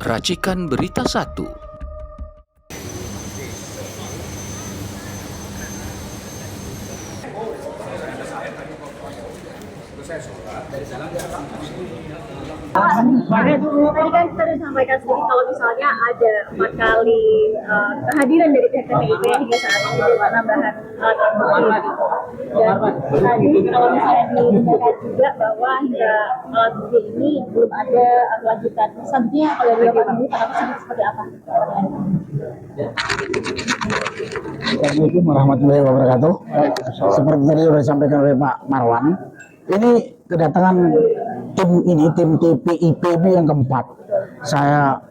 Racikan Berita 1. Tadi kan kita sudah sampaikan sedikit kalau misalnya ada 4 kali kehadiran dari pihak TPIP hingga saat ini dengan tambahan alat bukti. Dan tadi kalau misalnya dinyatakan juga bahwa hingga alat bukti ini belum ada lanjutan. Selanjutnya kalau dari Bapak ini tanggapan seperti apa? Assalamualaikum warahmatullahi wabarakatuh. Seperti tadi sudah disampaikan oleh Pak Marwan, ini kedatangan tim TPIP yang keempat. Saya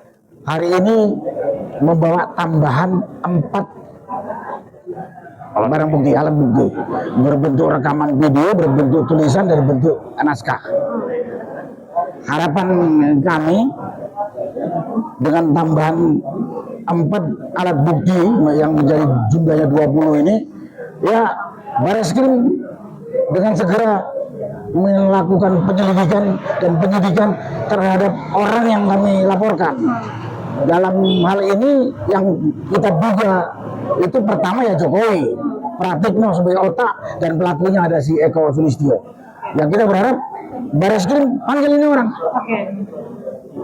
hari ini membawa tambahan 4 barang bukti, alat bukti berbentuk rekaman video, berbentuk tulisan, dan berbentuk naskah. Harapan kami dengan tambahan 4 alat bukti yang menjadi jumlahnya 20 ini, ya Bareskrim dengan segera melakukan penyelidikan dan penyidikan terhadap orang yang kami laporkan. Dalam hal ini yang kita duga itu pertama ya Jokowi, Pratikno sebagai otak, dan pelakunya ada si Eko Sulistyo. Yang kita berharap Bareskrim panggil ini orang.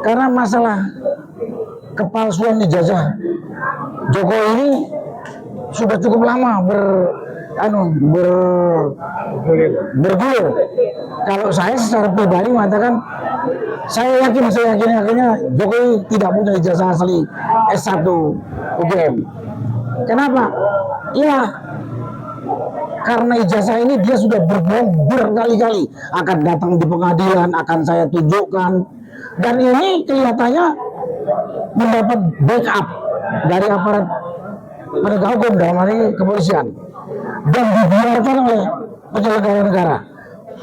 Karena masalah kepalsuan ijazah Jokowi ini sudah cukup lama bergulir. Kalau saya secara pribadi mengatakan, saya yakinnya Jokowi tidak punya ijazah asli S1 UGM. Kenapa? Ya karena ijazah ini dia sudah berbohong berkali-kali, akan datang di pengadilan, akan saya tunjukkan, dan ini kelihatannya mendapat backup dari aparat penegak hukum, dalam hal ini kepolisian, dan dibiarkan oleh penyelenggara negara,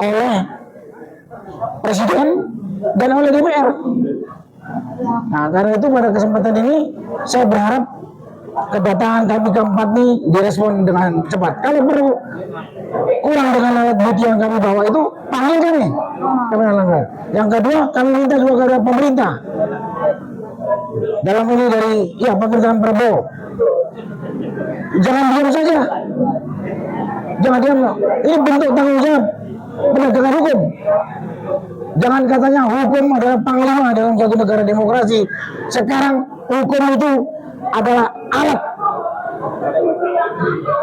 oleh presiden dan oleh DPR. Nah, karena itu pada kesempatan ini saya berharap kedatangan kami keempat ini direspon dengan cepat. Kalau perlu kurang dengan alat bukti yang kami bawa itu, panggil kami. Yang kedua, kami minta juga kepada pemerintah, dalam ini dari pemerintahan Prabowo, jangan diam saja. Jangan diam. Ini bentuk tanggung jawab penegakan hukum. Jangan katanya hukum adalah panglima dalam suatu negara demokrasi. Sekarang hukum itu adalah alat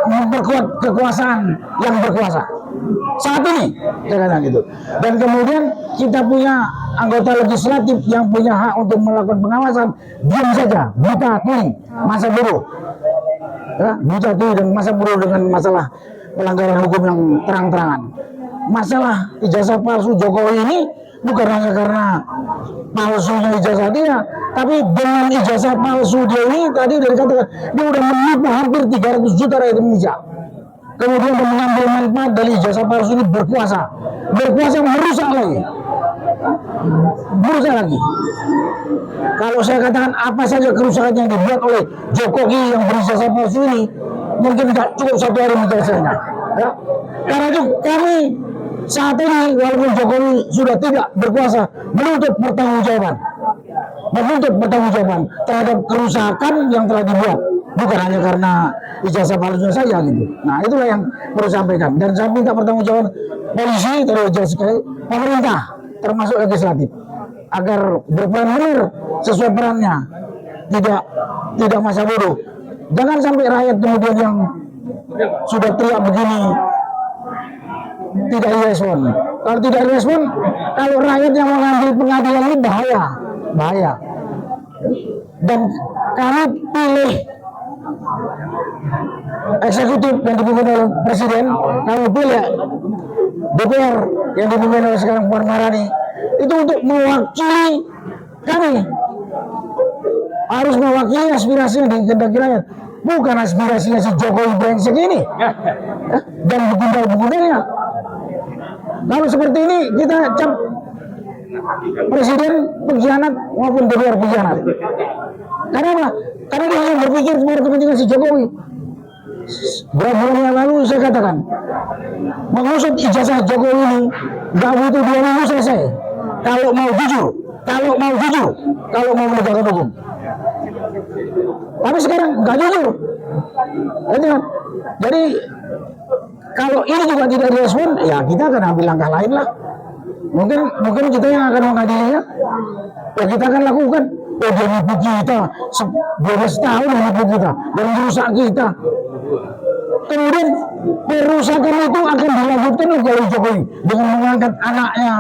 memperkuat kekuasaan yang berkuasa. Saat ini, saya gitu. Dan kemudian kita punya anggota legislatif yang punya hak untuk melakukan pengawasan, diam saja, buta tuli, masa buruh. Ya, buta tuli dan masa buruh dengan masalah pelanggaran hukum yang terang-terangan. Masalah ijazah palsu Jokowi ini bukan hanya karena palsunya ijazah dia, tapi dengan ijazah palsu dia ini tadi dari katakan dia udah menipu hampir 300 juta rakyat Indonesia. Kemudian dia mengambil manfaat dari ijazah palsu ini, berkuasa merusak lagi. Kalau saya katakan apa saja kerusakan yang dibuat oleh Jokowi yang berijazah palsu ini, mungkin tidak cukup 1 hari menjelaskannya. Ya. Karena itu kami saat ini, walaupun Jokowi sudah tidak berkuasa, menuntut pertanggungjawaban terhadap kerusakan yang telah dibuat, bukan hanya karena ijazah palsunya saja gitu. Nah, itulah yang perlu sampaikan, dan saya minta pertanggungjawaban polisi, terus pemerintah termasuk legislatif, agar berperan benar sesuai perannya, tidak masa bodoh. Jangan sampai rakyat kemudian yang sudah teriak begini tidak direspon. Kalau tidak direspon, kalau rakyat yang mengambil pengadilan ini bahaya. Dan kami pilih eksekutif yang dipimpin oleh presiden, kami pilih DPR yang dipimpin oleh sekarang Puan Maharani, itu untuk mewakili kami, harus mewakili aspirasi yang dikehendaki rakyat, bukan aspirasinya si Jokowi brengsek ini dan begundal-begundalnya. Kalau seperti ini kita cap presiden pengkhianat maupun DPR pengkhianat. Karena apa? Karena dia hanya berpikir kepada kepentingan si Jokowi. Berapa bulan yang lalu saya katakan, mengusut ijazah Jokowi ini gak butuh 2 minggu selesai. Kalau mau jujur, kalau mau jujur, kalau mau menegakkan hukum. Tapi sekarang nggak jujur. Jadi kalau ini juga tidak direspon, ya kita akan ambil langkah lain lah. Mungkin kita yang akan mengadilinya, ya kita akan lakukan. Oh, dia nipu kita, 12 tahun nipu kita, dan merusak kita. Kemudian perusakan itu akan dilanjutkan oleh Jokowi dengan mengangkat anaknya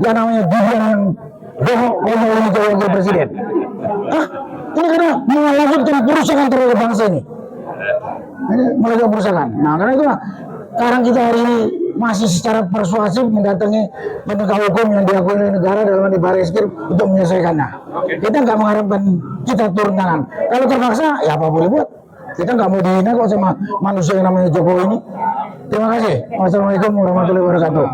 yang namanya Gibran yang bohong ini jadi wakil presiden. Ini karena melanjutkan perusakan terhadap bangsa ini. Ini melakukan perusakan. Nah, karena itulah sekarang kita hari ini masih secara persuasif mendatangi penegak hukum yang diakui oleh negara dalam di Barreskrim untuk menyelesaikannya. Kita nggak mengharapkan kita turun tangan. Kalau terpaksa, ya apa boleh buat. Kita nggak mau dihina kok sama manusia yang namanya Jokowi ini. Terima kasih. Wassalamualaikum warahmatullahi wabarakatuh.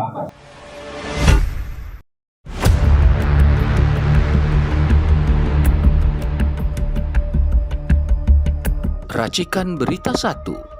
Racikan Berita 1